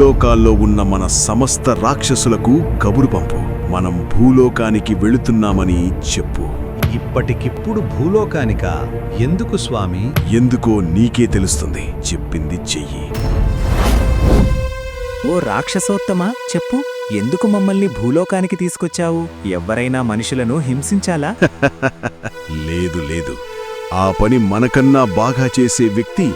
ముల్లోకాల్లో ఉన్న మన సమస్త రాక్షసులకు కబురు పంపు. మనం భూలోకానికి వెళుతున్నామని చెప్పు. ఇప్పటికిప్పుడు భూలోకానికా? ఎందుకు స్వామి? ఎందుకో నీకే తెలుస్తుంది. చెప్పింది చెయ్యి. ఓ రాక్షసోత్తమా, చెప్పు, ఎందుకు మమ్మల్ని భూలోకానికి తీసుకొచ్చావు? ఎవ్వరైనా మనుషులను హింసించాలా? లేదు లేదు, ఆ పని మనకన్నా బాగా చేసే వ్యక్తి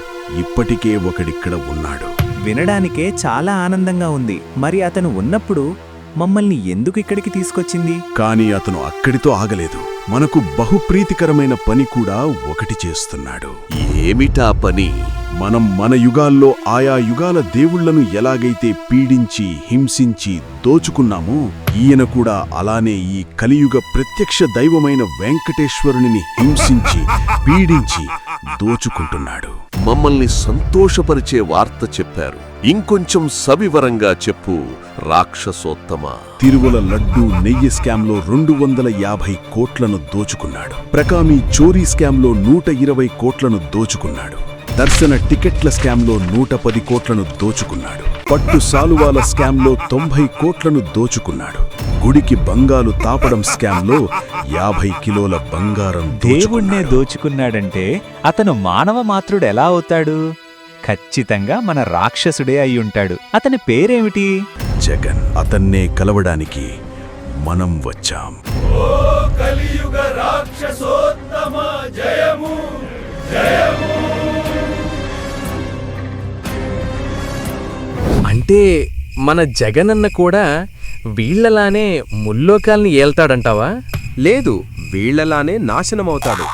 ఇప్పటికే ఒకడిక్కడ ఉన్నాడు. వినడానికే చాలా ఆనందంగా ఉంది. మరి అతను ఉన్నప్పుడు మమ్మల్ని ఎందుకు ఇక్కడికి తీసుకొచ్చింది? కాని అతను అక్కడితో ఆగలేదు. మనకు బహుప్రీతికరమైన పని కూడా ఒకటి చేస్తున్నాడు. ఏమిటా పని? మనం మన యుగాల్లో ఆయా యుగాల దేవుళ్లను ఎలాగైతే పీడించి హింసించి దోచుకున్నామో, ఈయన కూడా అలానే ఈ కలియుగ ప్రత్యక్ష దైవమైన వెంకటేశ్వరుని హింసించి పీడించి దోచుకుంటున్నాడు. మమ్మల్ని సంతోషపరిచే వార్త చెప్పారు. ఇంకొంచెం సవివరంగా చెప్పు రాక్షసోత్తమా. తిరుమల లడ్డూ నెయ్యి స్కామ్లో 250 కోట్లను దోచుకున్నాడు. ప్రకామి చోరీ స్కామ్లో 120 కోట్లను దోచుకున్నాడు. దర్శన టికెట్ల స్కామ్లో 110 కోట్లను దోచుకున్నాడు. పట్టు సాలువాల స్కామ్లో 90 కోట్లను దోచుకున్నాడు. గుడికి బంగాలు తాపడం స్కామ్లో 50 కిలోల బంగారం దేవుణ్ణే దోచుకున్నాడంటే అతను మానవ మాత్రుడు ఎలా అవుతాడు? ఖచ్చితంగా మన రాక్షసుడే అయ్యుంటాడు. అతని పేరేమిటి? జగన్. అతన్నే కలవడానికి మనం వచ్చాం. అంటే మన జగనన్న కూడా వీళ్లలానే ముల్లోకాల్ని ఏల్తాడంటావా? లేదు, వీళ్లలానే నాశనమవుతాడు.